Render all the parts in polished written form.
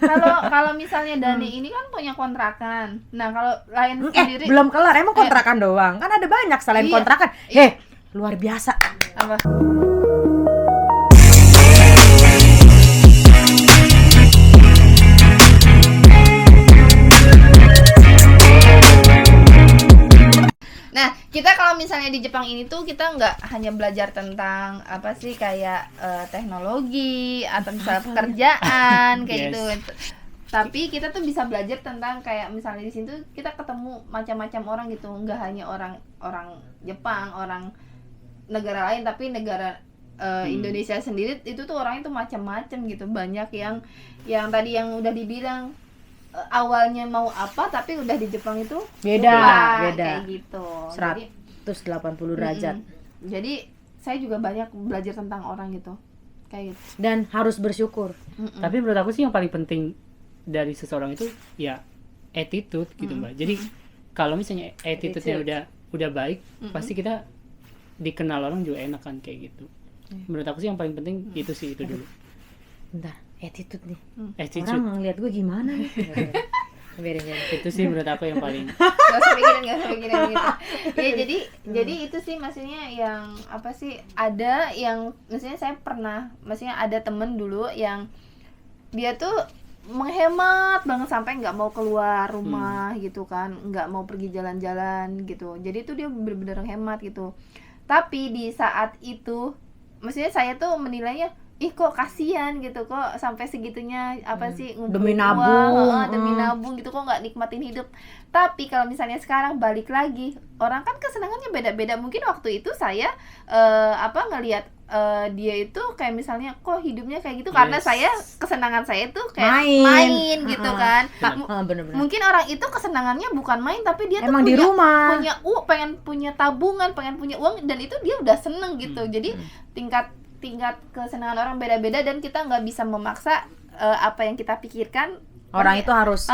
Kalau misalnya Dani ini kan punya kontrakan. Nah, kalau lain sendiri belum kelar, emang kontrakan doang? Kan ada banyak selain Iya. kontrakan. Luar biasa. apa? Nah, kita kalau misalnya di Jepang ini tuh kita nggak hanya belajar tentang apa sih kayak teknologi atau misalnya pekerjaan kayak Yes. gitu. Tapi kita tuh bisa belajar tentang kayak misalnya di sini tuh kita ketemu macam-macam orang gitu, nggak hanya orang Jepang, orang negara lain, tapi negara Indonesia sendiri itu tuh orangnya tuh macam-macam gitu. Banyak yang tadi yang udah dibilang awalnya mau apa tapi udah di Jepang itu Beda. kayak gitu. Jadi 180 derajat. jadi saya juga banyak belajar tentang orang gitu. Kayak gitu. Dan harus bersyukur. Tapi menurut aku sih yang paling penting dari seseorang itu ya attitude gitu Mbak. Jadi kalau misalnya attitude-nya udah baik, pasti kita dikenal orang juga enak kan kayak gitu. Menurut aku sih yang paling penting itu sih itu dulu. Bentar, attitude nih. Attitude Orang ngeliat gue gimana nih? Beda. itu sih menurut aku yang paling Gak usah pikirin gitu. Ya jadi itu sih maksudnya yang apa sih, ada yang maksudnya saya pernah, maksudnya ada temen dulu yang dia tuh menghemat banget sampai nggak mau keluar rumah gitu kan, nggak mau pergi jalan-jalan gitu. Jadi tuh dia bener-bener hemat gitu. Tapi di saat itu maksudnya saya tuh menilainya, ih kok kasihan gitu, kok sampai segitunya apa sih Demi ngumpulin nabung. uang, demi nabung gitu, kok nggak nikmatin hidup. Tapi kalau misalnya sekarang balik lagi, orang kan kesenangannya beda-beda. Mungkin waktu itu saya ngelihat dia itu kayak misalnya kok hidupnya kayak gitu karena Yes. saya kesenangan saya tuh kayak Main. main gitu kan. Bener-bener. Mungkin orang itu kesenangannya bukan main, tapi dia Emang tuh di rumah. pengen punya tabungan, pengen punya uang, dan itu dia udah seneng gitu. Jadi tingkat kesenangan orang beda-beda dan kita nggak bisa memaksa apa yang kita pikirkan Orang itu harus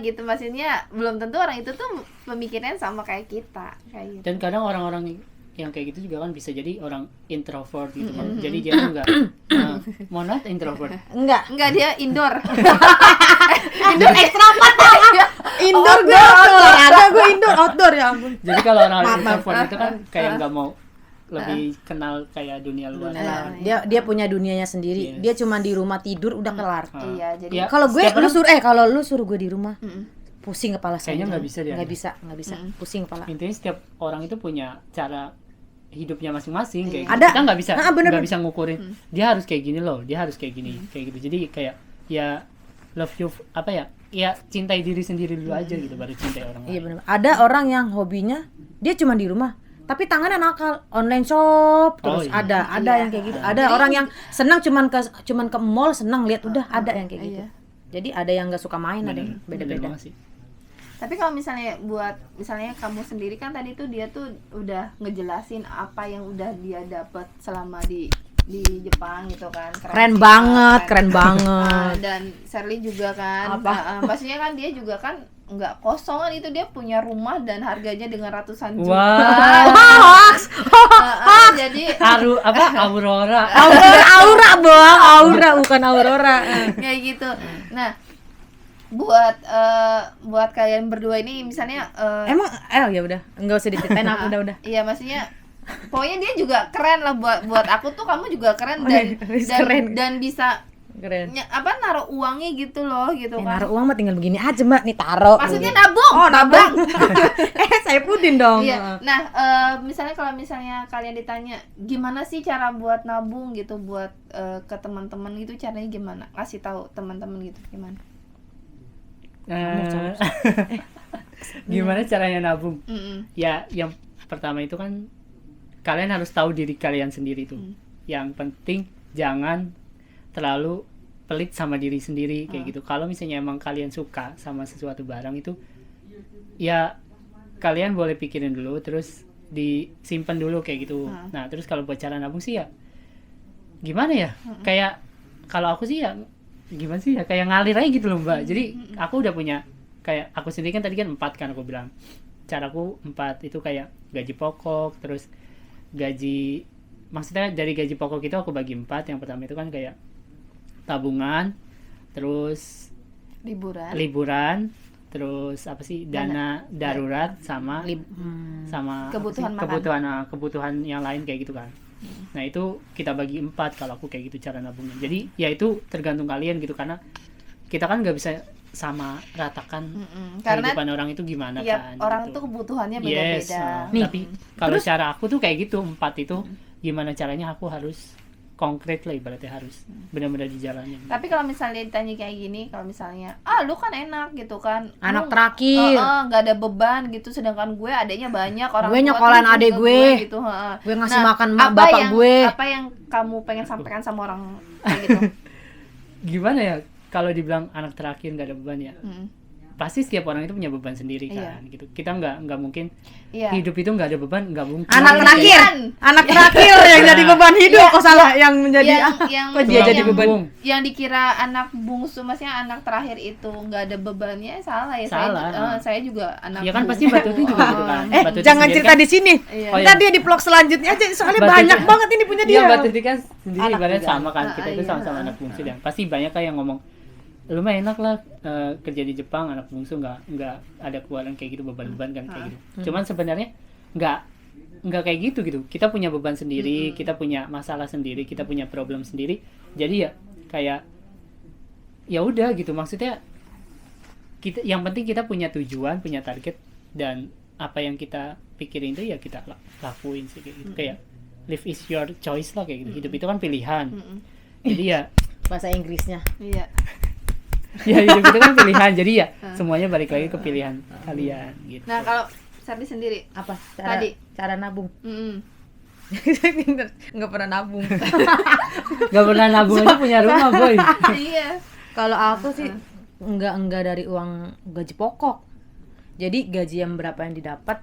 gitu. Maksudnya belum tentu orang itu tuh pemikirannya sama kayak kita kayak gitu. dan kadang orang-orang yang kayak gitu juga kan bisa jadi orang introvert gitu kan. Jadi dia tuh enggak monat introvert. enggak. Enggak, dia indoor. Indoor extrovert. Indoor gue outdoor. Ada gue indoor outdoor ya ampun. Jadi kalau orang Maaf. introvert itu kan kayak nggak mau lebih kenal kayak dunia luar. Nah, dia punya dunianya sendiri. Yes. Dia cuma di rumah tidur udah kelar. Iya, jadi Ya, Kalau gue setiap orang- kalau lu suruh gue di rumah, pusing kepala saya. Kayaknya nggak bisa dia. Nggak bisa. Pusing kepala. Intinya setiap orang itu punya cara hidupnya masing-masing kayak gitu. Ada. Kita nggak bisa Bener. nggak bisa ngukurin dia harus kayak gini loh, dia harus kayak gini kayak gitu. Jadi kayak ya love you apa ya cintai diri sendiri dulu aja gitu baru cintai orang Iya lain. benar. Ada orang yang hobinya dia cuma di rumah, tapi tangannya nakal, online shop terus. Oh, iya. Ada yang kayak gitu. Ada orang yang senang cuman ke mall, senang lihat udah, ada yang kayak gitu. Iya. Jadi ada yang nggak suka main, ada yang Bener beda-beda. banget sih. Tapi kalau misalnya misalnya kamu sendiri kan tadi tuh dia tuh udah ngejelasin apa yang udah dia dapat selama di Jepang gitu kan. Keren sih, banget, kan. keren banget. Dan Sherly juga kan. Apa? Maksudnya kan dia juga kan nggak kosong kan, itu dia punya rumah dan harganya dengan ratusan juta. Wah. Jadi Aurora. Aura bang, aura bukan aurora. kayak gitu. Nah, buat kalian berdua ini misalnya Emang ya udah, nggak usah diceritain aku udah. iya, maksudnya pokoknya dia juga keren lah buat aku tuh. Kamu juga keren Keren. dan bisa Keren. naruh uangnya gitu loh gitu kan. Naruh uang mah tinggal begini aja mbak, nih taruh. Maksudnya nabung. Oh nabung. Saya pudin dong. Iya. Nah, misalnya kalau misalnya kalian ditanya gimana sih cara buat nabung gitu buat ke teman-teman gitu, caranya gimana? Kasih tahu teman-teman gitu gimana? Gimana caranya nabung? Mm-mm. Ya, yang pertama itu kan kalian harus tahu diri kalian sendiri tuh. Yang penting jangan terlalu pelit sama diri sendiri kayak gitu. Kalau misalnya emang kalian suka sama sesuatu barang itu, ya kalian boleh pikirin dulu, terus disimpan dulu kayak gitu. Nah, terus kalau buat cara nabung sih ya, gimana ya? Kayak kalau aku sih ya, gimana sih ya? Kayak ngalir aja gitu loh Mbak. Jadi aku udah punya, kayak aku sendiri kan tadi kan 4 kan aku bilang. Caraku 4 itu kayak gaji pokok, terus gaji, maksudnya dari gaji pokok itu aku bagi 4. Yang pertama itu kan kayak tabungan, terus liburan, terus apa sih, dana darurat sama sama apa Kebutuhan sih, makan. kebutuhan yang lain kayak gitu kan. Nah itu kita bagi 4 kalau aku kayak gitu cara nabungnya. Jadi ya itu tergantung kalian gitu, karena kita kan nggak bisa sama ratakan Karena kehidupan orang itu gimana tiap kan. orang gitu. tuh kebutuhannya Yes, beda-beda. Nih, tapi kalau cara aku tuh kayak gitu 4 itu gimana caranya aku harus konkret lah, ibaratnya harus benar-benar dijalanin. Tapi kalau misalnya ditanya kayak gini, kalau misalnya lu kan enak gitu kan, Anak lu terakhir. nggak ada beban gitu, sedangkan gue adanya banyak, orang Gue tua nyokolan terus adek juga gue. gitu, heeh. Gue ngasih Nah, makan apa bapak yang, gue. apa yang kamu pengen sampaikan sama orang kayak gitu? Gimana ya kalau dibilang anak terakhir nggak ada beban ya, pasti setiap orang itu punya beban sendiri kan. Gitu, kita nggak mungkin Iya. hidup itu nggak ada beban, nggak mungkin. Anak Iya. terakhir, anak terakhir yang jadi beban hidup. Kok salah yang menjadi yang kok dia tulang jadi beban? punggung. yang dikira anak bungsu, maksudnya anak terakhir itu nggak ada bebannya, salah ya. Salah. Saya juga anak Ya kan bungsu. pasti Mbak Tuti juga gitu kan. Mbak Tuti Jangan sendiri cerita kan, di sini. Iya. Oh, Ntar iya. dia di vlog selanjutnya aja, soalnya Mbak banyak Tuti- banget ini punya dia. Iya, Mbak Tuti kan sendiri Anak ibaratnya juga. sama kan. Kita itu Iya. sama-sama anak bungsu dan pasti banyak kan yang ngomong, lu mah enak lah kerja di Jepang, anak bungsu nggak ada keluaran kayak gitu, beban-beban kan kayak gitu. Cuman sebenarnya nggak kayak gitu. Kita punya beban sendiri, kita punya masalah sendiri, kita punya problem sendiri. Jadi ya kayak ya udah gitu, maksudnya kita yang penting kita punya tujuan, punya target, dan apa yang kita pikirin itu ya kita lakuin sih kayak gitu. Kayak live is your choice lah kayak gitu. Hidup itu kan pilihan. Jadi ya Bahasa Inggrisnya. Iya. ya hidup itu kan pilihan, jadi ya semuanya balik lagi ke pilihan kalian gitu. Nah, kalau Sardi sendiri, Apa? Tadi. Cara nabung. mm-mm. Nggak pernah nabung. Gak pernah nabung aja punya rumah boy. Iya. Kalau aku sih enggak dari uang gaji pokok. Jadi gaji yang berapa yang didapat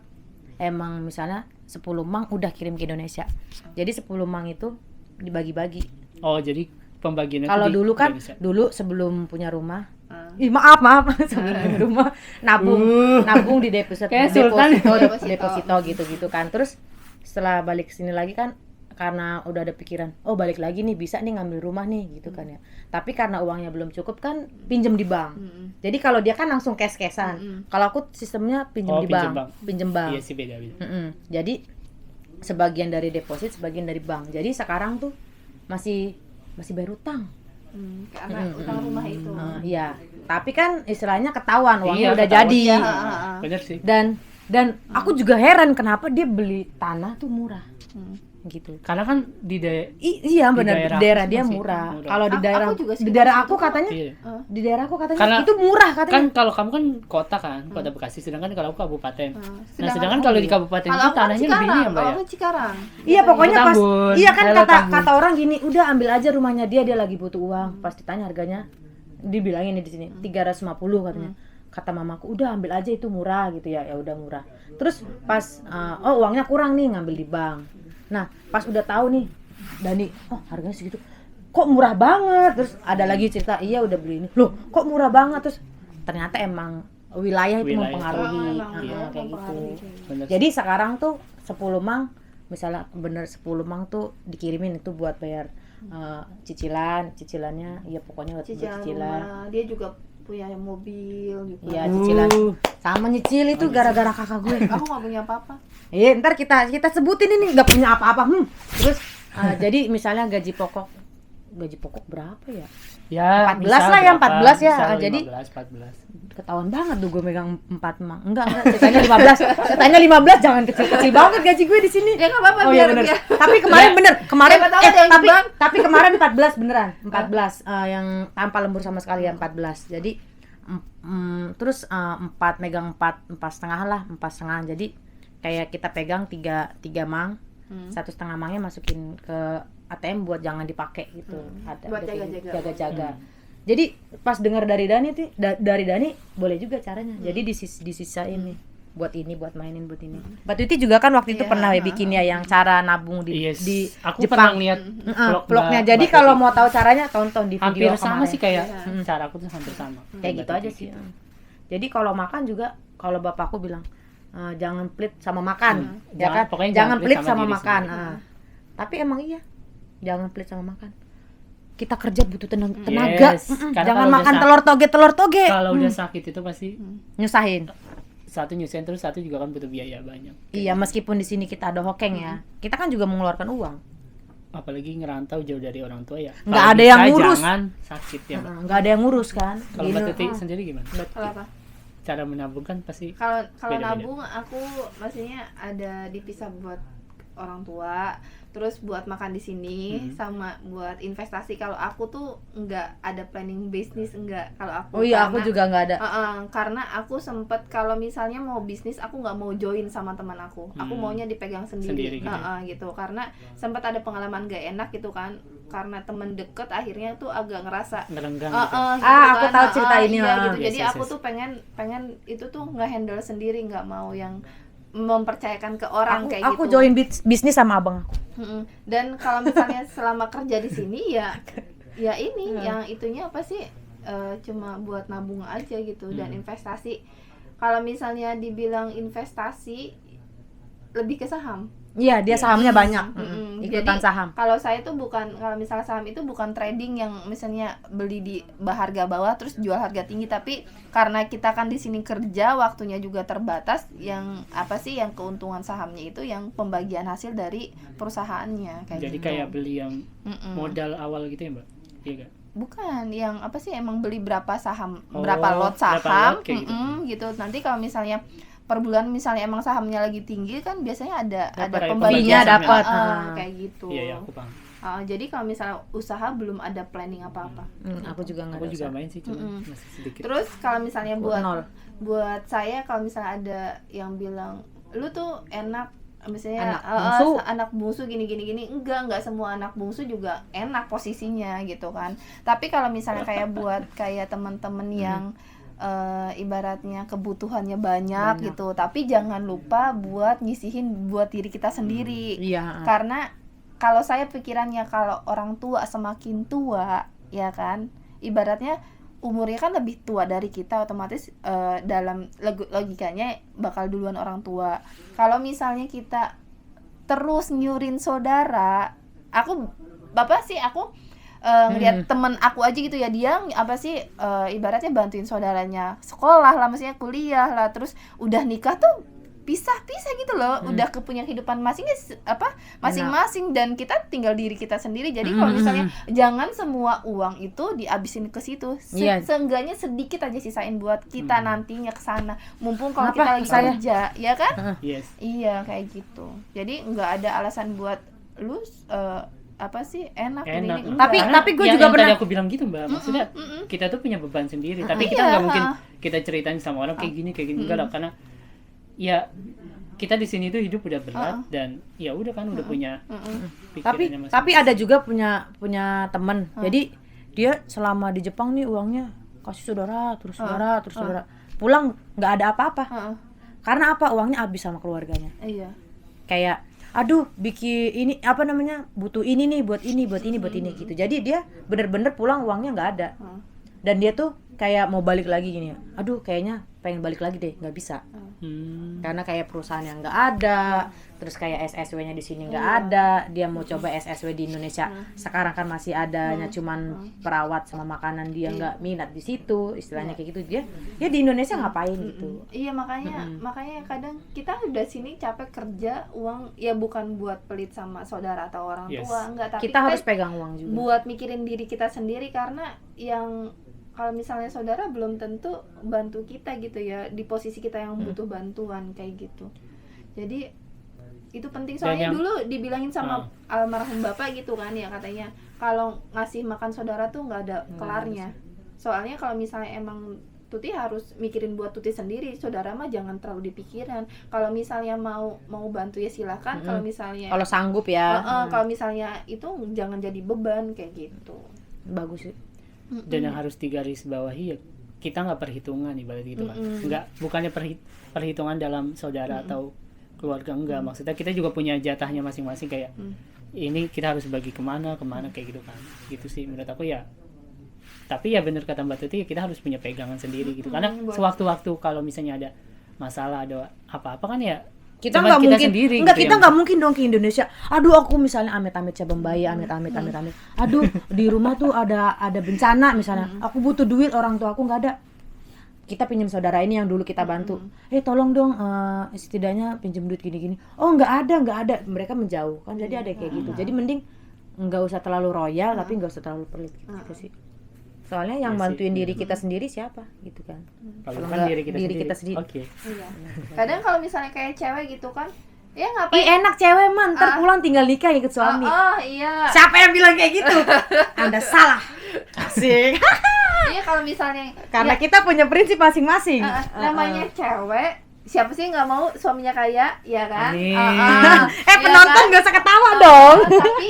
emang misalnya 10 mang udah kirim ke Indonesia. Jadi 10 mang itu dibagi-bagi. Oh jadi pembagiannya Kalau tuh di dulu kan Indonesia. dulu sebelum punya rumah, maaf sebelum punya rumah nabung di deposito Kayak Sultan. deposito gitu kan. Terus setelah balik sini lagi kan, karena udah ada pikiran, oh balik lagi nih bisa nih ngambil rumah nih gitu kan ya. Tapi karena uangnya belum cukup kan pinjem di bank. Jadi kalau dia kan langsung cash-cashan. Kalau aku sistemnya pinjem di bank. Pinjem bank. Iya sih beda-beda. Jadi sebagian dari deposit, sebagian dari bank. Jadi sekarang tuh masih bayar utang. Karena utang rumah itu. Iya. Tapi kan istilahnya ketahuan uangnya Iya, udah ketahuan. jadi. Iya, Bener sih. Dan aku juga heran kenapa dia beli tanah tuh murah. Gitu. Karena kan di Iya benar, daerah daerah aku dia masih murah. murah. Kalau di Aku daerah juga di sekitar daerah situ aku kok. katanya Iya. di daerah aku katanya Karena- itu murah katanya. kan kalau kamu kan kota kan, kota Bekasi, sedangkan kalau aku kabupaten. Nah, sedangkan aku- kalau di kabupaten Kalau itu aku kan tanahnya lebih ini ya, Mbak kalau ya. aku Cikarang. Iya pokoknya pas Tambun. iya kan Daerah kata Tambun. orang gini, udah ambil aja rumahnya dia lagi butuh uang. Pas ditanya harganya, dibilangin nih di sini 350 katanya. Kata mamaku, udah ambil aja itu murah gitu ya. Ya udah murah. Terus pas oh uangnya kurang nih ngambil di bank. Nah, pas udah tahu nih Dani, oh harganya segitu. Kok murah banget? Terus ada lagi cerita, iya udah beli ini. Loh, kok murah banget? Terus ternyata emang wilayah itu Wilayah. mempengaruhi. Emang Iya, ya, kayak gitu. mempengaruhi. Bener. Jadi sekarang tuh 10 mang, misalnya bener 10 mang tuh dikirimin itu buat bayar cicilannya, ya pokoknya buat Cicilan cicilan. rumah, dia juga punya mobil juga. Iya cicilan. Sama nyicil itu gara-gara kakak gue. Aku nggak punya apa-apa. Iya ntar kita sebutin ini nggak punya apa-apa. Terus jadi misalnya gaji pokok berapa ya? Ya 14 lah ya, 14 ya. Misal Jadi 14. ketahuan banget tuh gue megang 4 mang. Enggak, ceritanya 15. Ceritanya 15 jangan kecil-kecil banget gaji gue di sini. Ya nggak apa-apa, Oh biar iya bener. biar. Tapi kemarin bener, kemarin Siapa tahu ada yang tapi nyumbang. tapi kemarin 14 beneran, 14 yang tanpa lembur sama sekali yang 14. Jadi terus 4 megang 4 setengah lah, 4 setengah. Jadi kayak kita pegang 3 mang, 1,5 mangnya masukin ke ATM buat jangan dipakai gitu. Ada Buat gitu, jaga-jaga. jaga-jaga. Jadi pas dengar dari Dani tuh dari Dani boleh juga caranya. Jadi disisain nih buat ini, buat mainin buat ini. Mbak Tuti juga kan waktu itu Iya, pernah ya bikin ya yang cara nabung di Yes. di Aku Jepang. pernah lihat Vlognya. Jadi kalau mau tahu caranya tonton di hampir video sama kemarin. sih kayak cara aku tuh hampir sama. Kayak gitu aja sih. Jadi kalau makan juga, kalau bapakku bilang jangan pelit sama makan, ya Jangan- kan? pokoknya Jangan pelit sama diri makan. sendiri. Tapi emang iya, jangan pelit sama makan. kita kerja butuh tenaga. Yes, karena Jangan kalau makan udah telur toge. kalau udah sakit itu pasti Nyusahin. satu nyusahin, terus satu juga kan butuh biaya banyak. Iya, meskipun di sini kita ada hokeng ya, kita kan juga mengeluarkan uang. Apalagi ngerantau jauh dari orang tua ya. Nggak Kalau ada bisa yang ngurus. Jangan sakit ya, Mbak. Nggak ada yang ngurus kan. Kalau Mbak Tuti sendiri gimana? Kalau apa? Cara menabung kan pasti Kalau beda-beda. nabung aku maksudnya ada dipisah buat orang tua, terus buat makan di sini, sama buat investasi. Kalau aku tuh nggak ada planning bisnis, nggak. Kalau aku Oh iya, aku juga nggak ada. karena aku sempet kalau misalnya mau bisnis aku nggak mau join sama teman aku maunya dipegang Sendiri sendiri, gitu. gitu. Karena sempat ada pengalaman gak enak gitu kan, karena temen deket akhirnya tuh agak ngerasa ngerenggang gitu aku kan. tahu cerita ini, Iya, gitu. Yes, Jadi yes, aku yes. tuh pengen itu tuh nggak handle sendiri, nggak mau yang mempercayakan ke orang kayak Aku gitu. join bisnis sama abang aku. Dan kalau misalnya selama kerja di sini ya ini yang itunya apa sih, cuma buat nabung aja gitu dan investasi. Kalau misalnya dibilang investasi lebih ke saham. Iya, dia sahamnya banyak. Ikutan Jadi, saham. Kalau saya tuh bukan, kalau misalnya saham itu bukan trading yang misalnya beli di harga bawah terus jual harga tinggi, tapi karena kita kan di sini kerja, waktunya juga terbatas, yang apa sih yang keuntungan sahamnya itu yang pembagian hasil dari perusahaannya kayak Jadi gitu. kayak beli yang modal awal gitu ya, Mbak? Iya kan? Bukan, yang apa sih emang beli berapa saham, Oh, berapa lot berapa saham, lot kayak gitu. gitu. Nanti kalau misalnya per bulan misalnya emang sahamnya lagi tinggi kan biasanya ada Dapat pembagian fee-nya dapat. kayak gitu. Iya, aku paham. Jadi kalau misalnya usaha belum ada planning apa-apa. Aku juga nggak Aku ada. juga main sih, cuma masih sedikit. Terus kalau misalnya Nol. buat saya, kalau misalnya ada yang bilang lu tuh enak, misalnya anak bungsu gini, enggak semua anak bungsu juga enak posisinya gitu kan. Tapi kalau misalnya kayak buat kayak teman-teman yang ibaratnya kebutuhannya banyak gitu, tapi jangan lupa buat nyisihin buat diri kita sendiri. Iya. Karena kalau saya pikirannya, kalau orang tua semakin tua ya kan, ibaratnya umurnya kan lebih tua dari kita, otomatis dalam logikanya bakal duluan orang tua. Kalau misalnya kita terus nyurin saudara, aku ngeliat temen aku aja gitu ya, dia apa sih ibaratnya bantuin saudaranya sekolah lah, maksudnya kuliah lah, terus udah nikah tuh pisah gitu loh, udah kepunya kehidupan masing-masing dan kita tinggal diri kita sendiri. Jadi kalau misalnya jangan semua uang itu dihabisin ke situ, seenggaknya sedikit aja sisain buat kita nantinya ke sana, mumpung kalau kita lagi kerja, ya kan? Yes. Iya kayak gitu. Jadi nggak ada alasan buat lu enak. Ini, Tapi gue yang juga pernah. tadi aku bilang gitu, Mbak. Maksudnya kita tuh punya beban sendiri, tapi kita nggak mungkin kita ceritain sama orang kayak gini enggak lah, karena ya kita di sini tuh hidup udah berat dan ya udah kan udah punya pikirannya Tapi ada juga punya teman. Jadi dia selama di Jepang nih uangnya kasih saudara, terus saudara. Pulang nggak ada apa-apa. Karena apa? Uangnya habis sama keluarganya. Iya. Kayak aduh bikin ini butuh ini nih buat ini gitu. Jadi dia bener-bener pulang uangnya nggak ada. Dan dia tuh kayak mau balik lagi gini, aduh kayaknya pengen balik lagi deh, nggak bisa. Karena kayak perusahaan yang nggak ada, terus kayak SSW-nya di sini nggak ada, dia mau coba SSW di Indonesia sekarang kan masih adanya cuman perawat sama makanan, dia nggak minat di situ, istilahnya kayak gitu. Dia di Indonesia ngapain gitu. Iya, makanya kadang kita udah sini capek kerja, uang ya bukan buat pelit sama saudara atau orang tua, enggak, tapi kita harus pegang uang juga buat mikirin diri kita sendiri. Karena yang kalau misalnya saudara belum tentu bantu kita gitu ya, di posisi kita yang butuh bantuan kayak gitu. Jadi itu penting, soalnya dulu dibilangin sama almarhum bapak gitu kan ya, katanya kalau ngasih makan saudara tuh nggak ada kelarnya. Soalnya kalau misalnya emang Tuti harus mikirin buat Tuti sendiri, saudara mah jangan terlalu dipikiran. Kalau misalnya mau bantu ya silakan, kalau misalnya sanggup ya. Kalau misalnya itu jangan jadi beban kayak gitu. Bagus sih. Dan yang harus digarisbawahi ya, kita nggak perhitungan ibarat gitu kan. Bukannya perhitungan dalam saudara atau keluarga, enggak. Maksudnya kita juga punya jatahnya masing-masing, kayak ini kita harus bagi kemana kayak gitu kan. Gitu sih menurut aku ya. Tapi ya benar kata Mbak Tuti, kita harus punya pegangan sendiri gitu. Karena sewaktu-waktu kalau misalnya ada masalah, ada apa-apa kan ya, Kita Cuma nggak kita mungkin sendiri enggak gitu kita yang- nggak mungkin dong ke Indonesia. Aduh aku misalnya amit-amit cabang bayi, amit-amit. Aduh di rumah tuh ada bencana misalnya. Aku butuh duit, orang tua aku nggak ada. Kita pinjam saudara ini yang dulu kita bantu. Tolong dong setidaknya pinjam duit gini-gini. Oh nggak ada. Mereka menjauh kan. Jadi ada kayak gitu. Jadi mending nggak usah terlalu royal tapi nggak usah terlalu pelit gitu sih. Soalnya yang Iya sih. bantuin diri kita sendiri siapa gitu kan. Kalau Kalau kan nggak diri kita diri sendiri. kita sendiri. Oke. Iya. Kadang kalau misalnya kayak cewek gitu kan, ya ngapain? Ih enak cewek mah ntar pulang tinggal nikah ikut suami. Oh, iya. Siapa yang bilang kayak gitu? Anda salah. Asik. Iya kalau misalnya Karena ya, kita punya prinsip masing-masing. namanya cewek, siapa sih nggak mau suaminya kaya, ya kan? Amin. Iya Penonton kan? gak usah ketawa dong.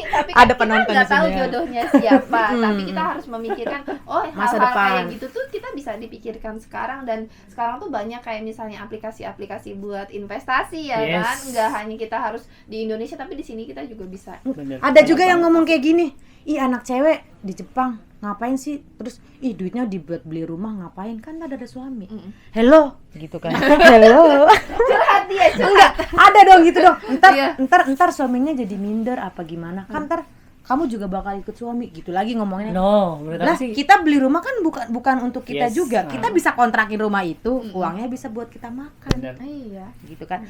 Tapi Ada kan penonton kita nggak di sini tahu ya. jodohnya siapa, tapi kita harus memikirkan Masa hal-hal depan. kayak gitu tuh kita bisa dipikirkan sekarang, dan sekarang tuh banyak kayak misalnya aplikasi-aplikasi buat investasi ya Yes. kan, nggak hanya kita harus di Indonesia tapi di sini kita juga bisa. Bener. Ada juga yang ngomong kayak gini. Ih anak cewek di Jepang ngapain sih? Terus duitnya dibuat beli rumah ngapain? Kan ada suami. Hello gitu kan. Hello. Curhat dia, Enggak, ada dong gitu dong. Iya. Ntar suaminya jadi minder apa gimana? Kan ntar kamu juga bakal ikut suami gitu lagi ngomongnya. No, menurut aku Lah sih kita beli rumah kan bukan untuk kita Yes. juga. Kita bisa kontrakin rumah itu, uangnya bisa buat kita makan. bener. Iya. Gitu kan.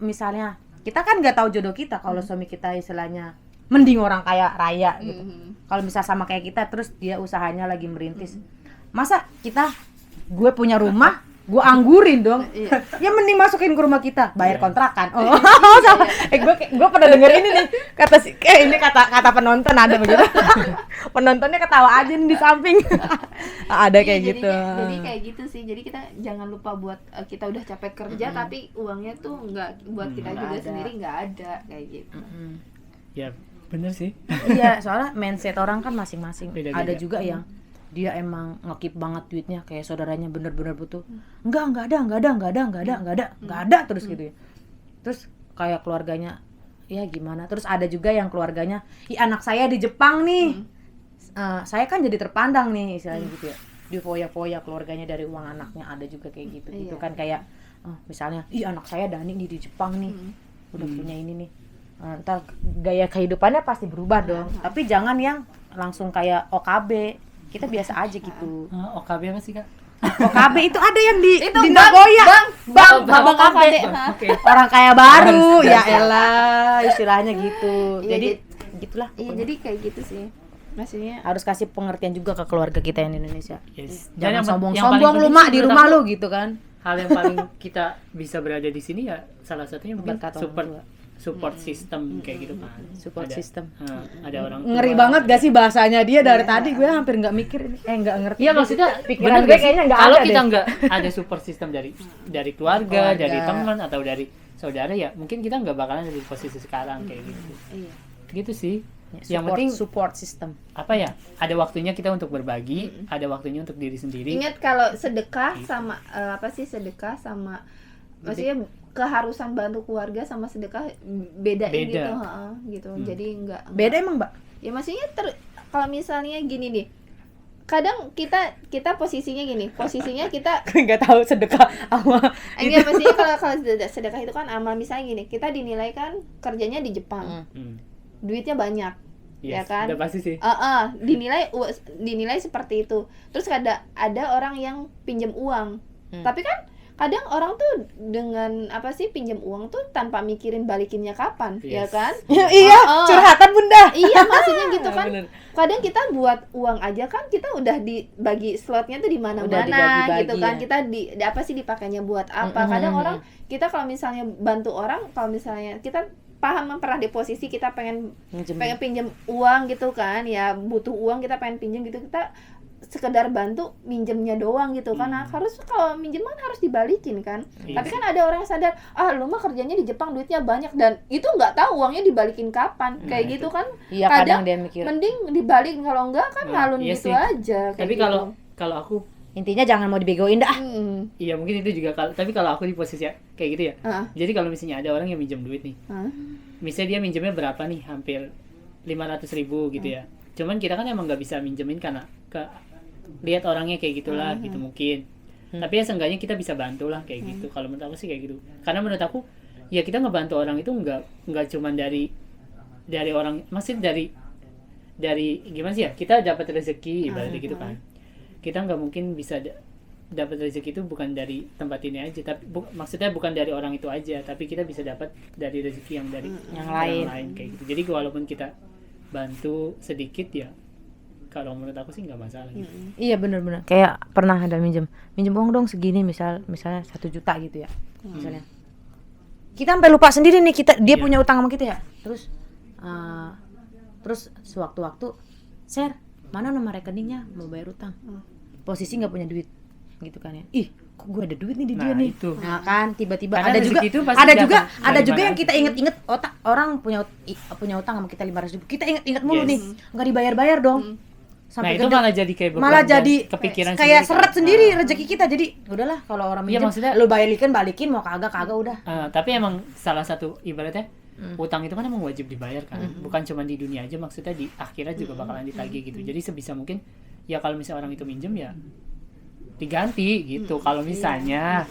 Misalnya kita kan nggak tahu jodoh kita kalau suami kita istilahnya mending orang kaya raya gitu. Kalau misal sama kayak kita terus dia usahanya lagi merintis. Masa gue punya rumah, gue anggurin dong. Iya. Ya mending masukin ke rumah kita, bayar Iya. kontrakan. Oh, sama. Gue pernah denger ini nih. Ini kata penonton ada begitu. Penontonnya ketawa aja nih di samping. Ada kayak Iya, gitu. Jadi kayak gitu sih. Jadi kita jangan lupa buat kita udah capek kerja tapi uangnya tuh nggak buat kita Nggak juga ada. sendiri, nggak ada kayak gitu. Ya, bener sih. Iya, soalnya mindset orang kan masing-masing. Beda-beda. Ada juga yang dia emang ngekip banget duitnya kayak saudaranya bener-bener butuh. Enggak ada terus gitu ya. Terus kayak keluarganya ya gimana? Terus ada juga yang keluarganya, anak saya di Jepang nih. Saya kan jadi terpandang nih istilahnya gitu ya. Di foya-foya keluarganya dari uang anaknya, ada juga kayak gitu. Gitu Iya. kan kayak misalnya, anak saya Dani nih di Jepang nih. Udah punya ini nih. Ntar gaya kehidupannya pasti berubah dong. Tapi jangan yang langsung kayak OKB. Kita biasa aja gitu. OKB apa sih, Kak? OKB itu ada yang di Itu Nagoya. bang Abang OKB. OKB. Oke. Orang kaya baru. Ya elah, istilahnya gitu. Iya, Jadi gitulah. Iya, jadi kayak gitu sih. Maksudnya Harus kasih pengertian juga ke keluarga kita yang di Indonesia. Yes. Jangan Dan sombong yang paling lu penting mak sih di menurut rumah aku, lu gitu kan. hal yang paling kita bisa berada di sini ya salah satunya mungkin Berkat orang tua. support system kayak gitu kan. Support Ada- system. ada orang tua. Ngeri banget gak sih bahasanya dia dari tadi gue hampir nggak mikir ini. Nggak ngerti. Iya, maksudnya pikiran bener gue gak sih? kayaknya nggak Kalau ada kita deh. nggak ada support system dari keluarga, dari teman atau dari saudara ya mungkin kita nggak bakalan ada di posisi sekarang kayak gitu. iya. Gitu sih. Ya, Yang penting support system. apa ya? Ada waktunya kita untuk berbagi, ada waktunya untuk diri sendiri. Ingat kalau sedekah sama sedekah sama maksudnya keharusan bantu keluarga sama sedekah beda. Beda. Gitu, gitu. Jadi enggak. Beda emang, Mbak? Ya maksudnya kalau misalnya gini nih. Kadang kita posisinya gini, kita Nggak tahu sedekah sama enggak maksudnya kalau sedekah itu kan amal, misalnya gini, kita dinilai kan kerjanya di Jepang. Duitnya banyak. Ya Yes, kan? udah pasti sih. Dinilai seperti itu. Terus ada orang yang pinjam uang. Tapi kan kadang orang tuh dengan pinjam uang tuh tanpa mikirin balikinnya kapan, ya Yes. kan? Iya, curhatan Bunda. Iya, maksudnya gitu kan. Bener. Kadang kita buat uang aja kan kita udah dibagi slotnya tuh di Udah mana-mana dibagi-bagi gitu kan. ya. Kita dipakainya buat apa. Kadang orang kita kalau misalnya bantu orang, kalau misalnya kita paham pernah di posisi kita pengen pinjam uang gitu kan, ya butuh uang, kita pengen pinjam gitu, kita sekedar bantu minjemnya doang gitu kan. Nah, harus kalau minjeman harus dibalikin kan. Iya Tapi sih. kan ada orang yang sadar, lu mah kerjanya di Jepang duitnya banyak, dan itu nggak tahu uangnya dibalikin kapan. Kayak itu. gitu kan. Iya, kadang dia mikir. Mending dibalikin, kalau enggak kan ngalun Iya gitu sih. aja kayak Tapi gitu. kalau aku Intinya jangan mau dibegoin dah. iya mungkin itu juga tapi kalau aku di posisi kayak gitu ya. Jadi kalau misalnya ada orang yang minjem duit nih. Misalnya dia minjemnya berapa nih? Hampir 500.000 gitu ya. Cuman kita kan emang nggak bisa minjemin karena lihat orangnya kayak gitulah gitu mungkin. Tapi ya seenggaknya kita bisa bantu lah kayak gitu. Kalau menurut aku sih kayak gitu. Karena menurut aku ya kita ngebantu orang itu nggak cuman dari orang, maksud dari gimana sih ya, kita dapat rezeki ibaratnya gitu kan. Kita nggak mungkin bisa dapat rezeki itu bukan dari tempat ini aja, tapi maksudnya bukan dari orang itu aja, tapi kita bisa dapat dari rezeki yang dari Yang orang lain. kayak gitu. Jadi walaupun kita bantu sedikit ya, kalau menurut aku sih nggak masalah gitu. Iya benar-benar. Kayak pernah ada minjem uang dong segini, misalnya 1 juta gitu ya. Misalnya. Kita sampai lupa sendiri nih dia punya utang sama kita ya. Terus sewaktu-waktu, share mana nomor rekeningnya mau bayar utang. Posisi nggak punya duit gitu kan ya. Ih, kok gue ada duit nih di dia Nah, nih. itu. Nah kan tiba-tiba Karena ada juga rezeki itu pasti ada datang juga dari yang mana kita inget-inget orang punya utang sama kita 500.000. Kita inget-inget mulu nih. Nggak dibayar-bayar dong. Nah itu gede. malah jadi kayak beban Malah dan jadi kepikiran kayak sendiri, seret kan. sendiri rezeki kita. Jadi udahlah kalau orang Iya, minjem maksudnya- lu balikin mau kagak udah. Tapi emang salah satu ibaratnya utang itu kan emang wajib dibayar kan, bukan cuma di dunia aja, maksudnya di akhirat juga bakalan ditagih gitu. Jadi sebisa mungkin ya kalau misalnya orang itu minjem ya diganti gitu. Kalau misalnya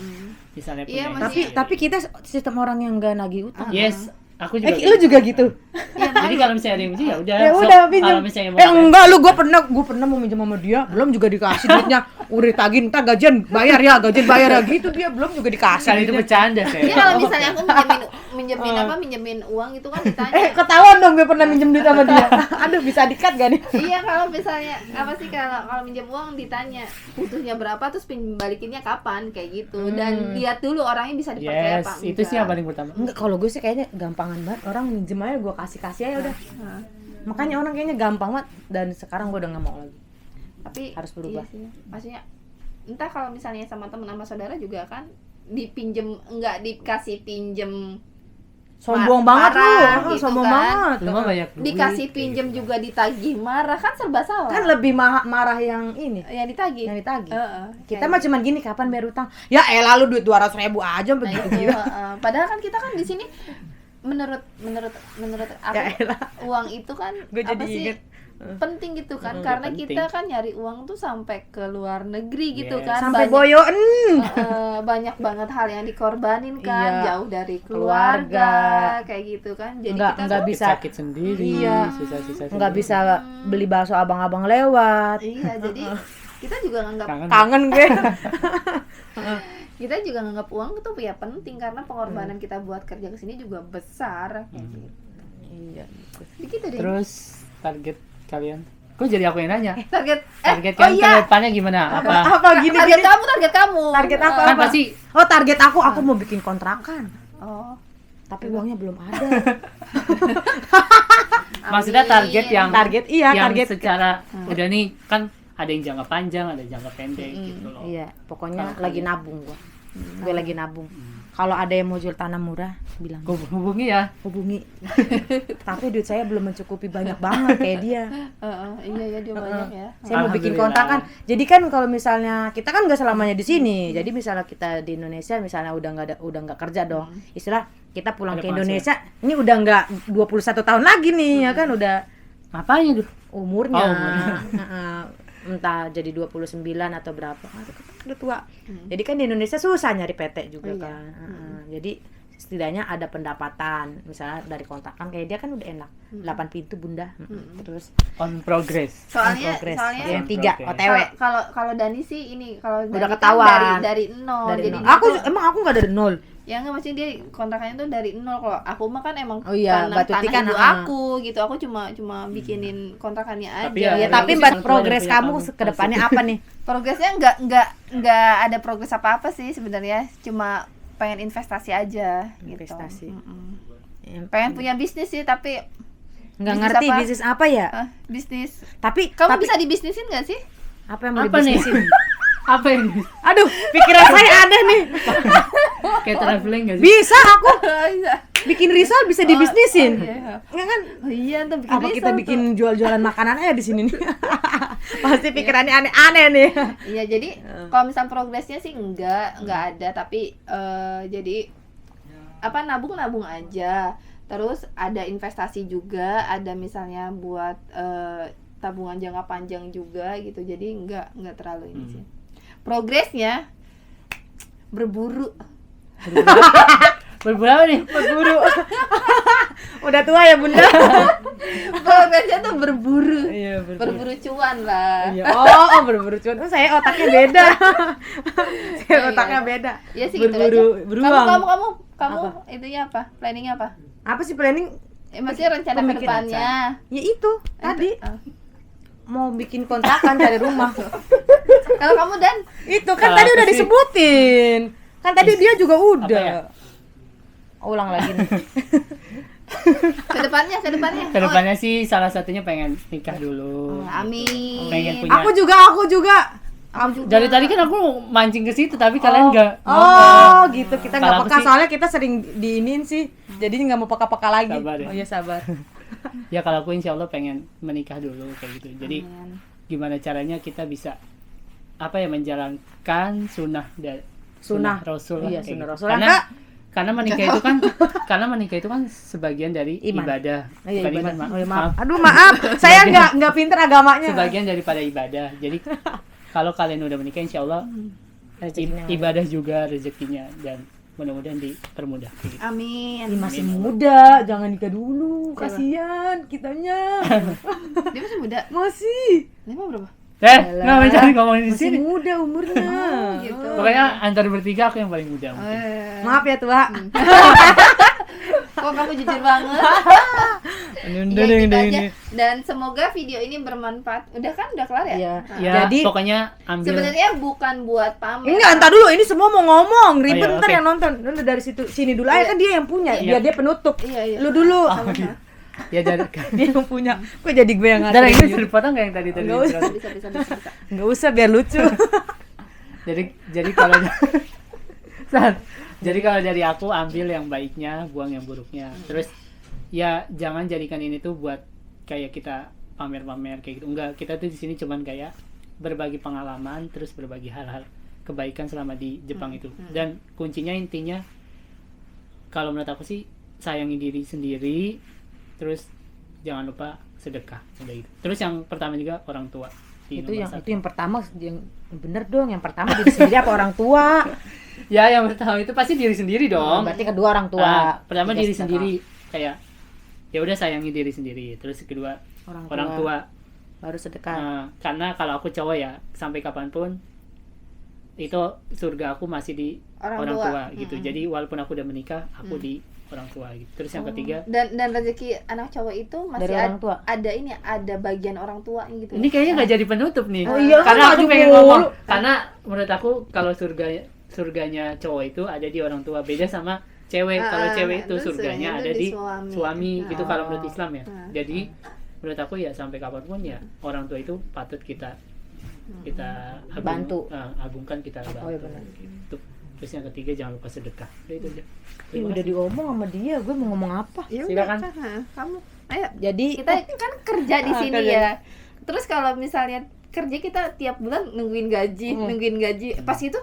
Iya, punya masih- Tapi kita sistem orang yang nggak nagih utang. yes, aku juga Lu juga gitu. jadi kalau misalnya ada yang minjem ya udah Ya sok. udah pinjam. Kalau misalnya mau Enggak lu gue pernah mau minjem sama dia, belum juga dikasih duitnya. Udah tagih entar gajian bayar ya gitu, dia belum juga dikasih. kan itu duitnya. bercanda saya. Iya, kalau misalnya aku minjemin uang itu kan ditanya. Ketahuan dong gue pernah minjem duit sama dia. Aduh, bisa di-cut gak nih? Iya, kalau misalnya kalau minjem uang ditanya butuhnya berapa, terus balikinnya kapan, kayak gitu. Dan lihat dulu orangnya bisa dipercaya Yes, apa itu sih yang paling pertama. Enggak, kalau gue sih kayaknya gampangan banget. Orang minjem aja gue kasih aja udah. Nah, Makanya orang kayaknya gampang banget, dan sekarang gue udah gak mau lagi. tapi Harus berubah. iya sih. Maksudnya entah kalau misalnya sama teman sama saudara juga kan dipinjem, enggak dikasih pinjem Sombong banget marah lu, gitu sombong kan. banget. Lu mah banyak duit. Dikasih pinjem juga ditagih marah, kan serba salah. Kan lebih marah yang ini, yang ditagih. yang ditagih. Kita Kayak mah cuman gini, kapan bayar utang? Ya elah lu duit 200.000 aja Nah, begitu itu, gitu. padahal kan kita kan di sini menurut aku Ya elah. uang itu kan Gue jadi apa sih inget. penting gitu kan, Iya, karena penting. kita kan nyari uang tuh sampai ke luar negeri gitu Yes. kan, Sampai banyak, boyoen. banyak banget hal yang dikorbanin kan, Iya. jauh dari keluarga, kayak gitu kan, jadi kita Enggak tuh bisa sakit sendiri, Iya. susah-susah nggak sendiri. bisa beli bakso abang-abang lewat. iya, jadi kita juga nganggap Kangen gue. kita juga nganggap uang itu ya penting, karena pengorbanan kita buat kerja kesini juga besar kayak gitu. Iya. Begitu deh. Terus target kalian? Kok jadi aku yang nanya? Target Target oh kan ke iya, depannya gimana? Apa? Apa gini target gini? kamu Target apa? Kan pasti Oh, target aku mau bikin kontrakan. oh Tapi uangnya belum ada. maksudnya target yang yang target. secara udah nih kan ada yang jangka panjang, ada jangka pendek gitu loh. Iya, pokoknya Kalau lagi kalian- nabung gua. Gue lagi nabung. Kalau ada yang mau jual tanah murah, bilang Gue hubungi ya. hubungi. Tapi duit saya belum mencukupi banyak banget kayak dia. iya ya, dia banyak ya. Saya mau bikin Alhamdulillah. kontrakan. Jadi kan kalau misalnya kita kan nggak selamanya di sini. Jadi misalnya kita di Indonesia, misalnya udah nggak kerja dong. Istilah kita pulang Ada ke penghasilan. Indonesia, ini udah nggak 21 tahun lagi nih, ya kan udah Apanya tuh? umurnya. Oh, umurnya. Heeh. Entah jadi 29 atau berapa. Udah tua. Jadi kan di Indonesia susah nyari PT juga Oh, iya. kan. Jadi setidaknya ada pendapatan, misalnya dari kontrakan kayak dia kan udah enak. 8 pintu bunda. Terus On progress. Soalnya progress. soalnya yang 3 Progress. OTW. kalau Dani sih ini, kalau Dani Udah kan ketahuan. dari nol, Dari jadi nol. dia Aku tuh- emang aku nggak dari nol. ya nggak, maksudnya dia kontrakannya tuh dari nol. Kalau aku mah kan emang Oh iya, Mbak Tuti kan, ibu ah. aku gitu, aku cuma bikinin kontrakannya aja. Tapi ya, Ya, tapi bagus Mbak, sih, progres punya kamu kamu. ke depannya apa nih? Progresnya nggak ada progres apa sih sebenarnya, cuma pengen investasi aja gitu. Investasi. Pengen punya bisnis sih, tapi Nggak bisnis ngerti apa? bisnis apa ya? Bisnis. Tapi Kamu tapi, bisa dibisnisin nggak sih? apa yang mau Apa nih? dibisnisin? Apa ini? Aduh, pikiran saya aneh nih. Kayak traveling gak sih? Bisa aku Bisa. bikin risol bisa dibisnisin. Iya. Nggak kan? Oh, iya, tuh bikin Apa kita risol bikin tuh. jual-jualan makanan aja di sini nih? Pasti pikirannya aneh-aneh nih. Iya, jadi kalau misal progresnya sih enggak ada, tapi jadi apa, nabung aja. Terus ada investasi juga, ada misalnya buat tabungan jangka panjang juga gitu. Jadi enggak terlalu ini sih. Progresnya berburu. Berburu apa nih? Berburu. Udah tua ya Bunda. Progresnya tuh berburu. Iya, Berburu cuan lah. Iya. Oh, berburu cuan. Oh, saya otaknya beda. Saya otaknya beda. Iya sih gitu Berburu aja. beruang. Kamu Apa? itunya apa? Planningnya apa? Apa sih planning? Maksudnya rencana ke Pemikiran depannya. Ya itu tadi Oh. mau bikin kontrakan cari rumah. Kalau kamu Dan Itu kan Kalau tadi aku udah sih- disebutin. Kan tadi dia juga Apa udah. ya? Ulang lagi nih. ke depannya. Kedepannya sih salah satunya pengen nikah dulu. Oh, amin. Pengen punya. Aku juga. Dari tadi kan aku mancing ke situ tapi kalian enggak. Oh, gitu. Kita nggak Kalau aku peka sih- soalnya kita sering diinin sih. Jadi nggak mau peka-peka lagi. Sabar ya. Oh iya sabar. Ya kalau aku insya Allah pengen menikah dulu kayak gitu. Jadi Amin. gimana caranya kita bisa apa ya menjalankan sunnah Sunnah. Rasul lah, Iya, kayak sunnah gitu. Rasul. Karena Kak. karena menikah itu kan sebagian dari Iman. ibadah. Oh, iya, Bukan ibadah. iman, Oh, iya, maaf. Aduh maaf, saya nggak pinter agamanya. Sebagian daripada ibadah. Jadi kalau kalian udah menikah insya Allah Rezekinya. ibadah juga rezekinya dan mudah-mudahan dipermudah kayak gitu. Amin. Ini masih muda, jangan nikah dulu, kasihan kitanya. Dia masih muda. Masih Dia mau berapa? Nggak mencari ngomongin di masih sini. muda umurnya. Gitu. Pokoknya antara bertiga aku yang paling muda. mungkin. Maaf ya tua. Kok kamu jujur banget? Ya, gitu aja. Dan semoga video ini bermanfaat. Udah kan? Udah kelar ya? Iya. Nah. Ya, Jadi- pokoknya ambil Sebenarnya bukan buat pamer. Enggak, entar dulu, ini semua mau ngomong, ribet Oh, iya, ntar oke. yang nonton. Dulu dari sini dulu aja kan dia yang punya, Iya. biar dia penutup. Iya. Lu dulu. ya dari Dia yang punya. Kok jadi gue yang dari ini ngatur? bisa dipotong nggak yang tadi Nggak usah. Bisa. Enggak usah biar lucu. jadi kalau San, jadi kalau dari aku ambil yang baiknya, buang yang buruknya. Terus ya jangan jadikan ini tuh buat kayak kita pamer-pamer kayak gitu. Enggak, kita tuh di sini cuman kayak berbagi pengalaman, terus berbagi hal-hal kebaikan selama di Jepang itu. Dan kuncinya intinya kalau menurut aku sih sayangi diri sendiri, terus jangan lupa sedekah, udah gitu. Terus yang pertama juga orang tua. Di nomor satu. Itu yang pertama, yang bener dong. Yang pertama diri sendiri apa orang tua? Ya yang pertama itu pasti diri sendiri dong. Berarti kedua orang tua. Nah, pertama Tiga diri sedekah. sendiri kayak ya udah sayangi diri sendiri. Terus kedua orang tua. Baru sedekah. Nah, karena kalau aku cowok ya sampai kapanpun itu surga aku masih di Orang orang, tua. tua, gitu. Jadi walaupun aku udah menikah, aku di orang tua gitu. Terus yang ketiga, Dan rezeki anak cowok itu masih Dari orang tua. ada ini, ada bagian orang tua gitu. ini kayaknya nggak jadi penutup nih. Oh iya, karena kan aku maju pengen mulu. ngomong. Karena menurut aku kalau surganya cowok itu ada di orang tua, beda sama cewek. Kalau cewek itu terus surganya surganya ada di di suami. suami gitu Oh. kalau menurut Islam ya. Nah. Jadi menurut aku ya sampai kapanpun ya orang tua itu patut kita Bantu. agungkan, kita bantu. Oh, iya benar. Gitu. Terus yang ketiga jangan lupa sedekah. Udah itu aja. Ih, udah diomong sama dia, gue mau ngomong apa? Ya udah, Silakan. kamu. Ayo, Jadi kita kan kerja di sini kerja. ya. Terus kalau misalnya kerja kita tiap bulan nungguin gaji. Pas itu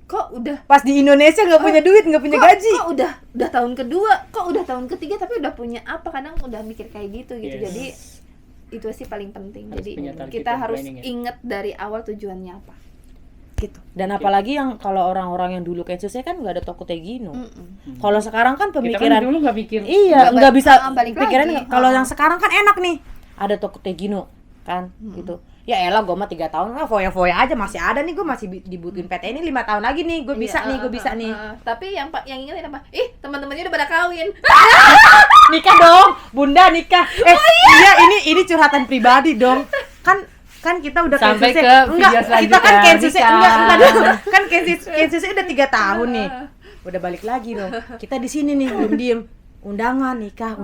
kok udah pas di Indonesia nggak punya duit, nggak punya gaji. Kok udah tahun kedua, kok udah tahun ketiga tapi udah punya apa? Kadang udah mikir kayak gitu. Yes. Jadi itu sih paling penting. Harus Jadi punya target kita dan harus planning ya. inget dari awal tujuannya apa. Gitu. Dan apalagi yang kalau orang-orang yang dulu kayak saya kan nggak ada toko Tegino. Mm-mm. Kalau sekarang kan Kita pemikiran kan dulu nggak mikir. iya nggak bisa balik pikiran lagi. kalau yang sekarang kan enak nih ada toko Tegino kan gitu ya elah gue mah 3 tahun lah foya-foya aja masih ada nih gue masih dibutuhin PT ini 5 tahun lagi nih gue bisa Iya, nih gue bisa nih Tapi yang ingetin apa? Ih, teman-temannya udah pada kawin. nikah dong bunda nikah iya ini curhatan pribadi dong kan kita udah Sampai Kensusnya- ke enggak video kita kan selanjutnya, Kensusnya nikah. enggak dulu kan Kensusnya udah 3 tahun nih udah balik lagi dong kita di sini nih belum diem undangan nikah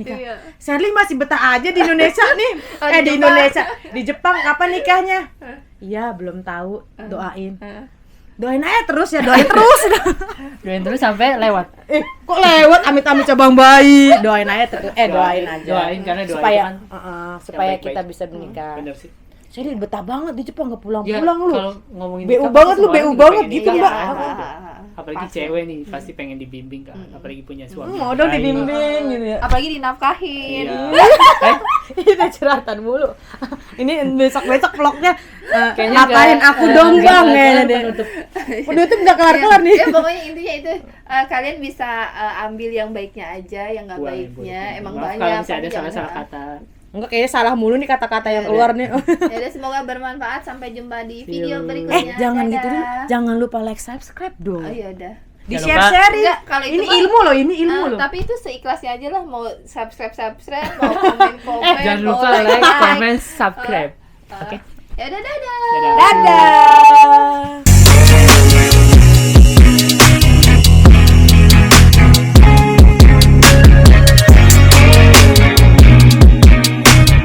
Iya. Sherly masih betah aja di Indonesia nih Oh, di di Jepang. Indonesia di Jepang kapan nikahnya iya belum tahu doain aja terus ya doain terus Doain terus sampai lewat. kok lewat amit-amit cabang bayi doain aja terus doain aja Doain karena doa supaya itu kan supaya yang kita baik-baik. bisa menikah Bener sih. Saya betah banget di Jepang nggak Ya, pulang-pulang lu kalau ngomongin BU nikah, banget pasti lu, semua BU orang juga banget pengen gitu, nikah. Mbak. Apalagi Pasti. cewek nih pasti pengen dibimbing kan, apalagi punya suami. mau dong Baik. dibimbing gitu ya Apalagi dinafkahin. Iya. Ini curhatan mulu. Ini besok vlognya Kayaknya ngapain nggak- aku dong nggak bang ada ya deh. Penutup nggak kelar nih. Ya pokoknya intinya itu kalian bisa ambil yang baiknya aja, yang nggak Boleh, baiknya boleh. emang Maaf banyak. kalau misalnya ada panjang, salah-salah kata. Enggak, kayaknya salah mulu nih kata-kata yang Ya keluar nih. Ya udah, semoga bermanfaat. Sampai jumpa di See you. video berikutnya. Jangan Dadah. gitu dulu. Jangan lupa like, subscribe dong. Oh iya udah. Di Jangan share-share. Enggak, kalau itu Ini mah- ilmu loh, ini ilmu loh. Tapi itu seikhlasnya aja lah, mau subscribe, mau komen, Jangan mau lupa like, comment, subscribe. Oke. Ya udah, dadah. Dadah. Dadah.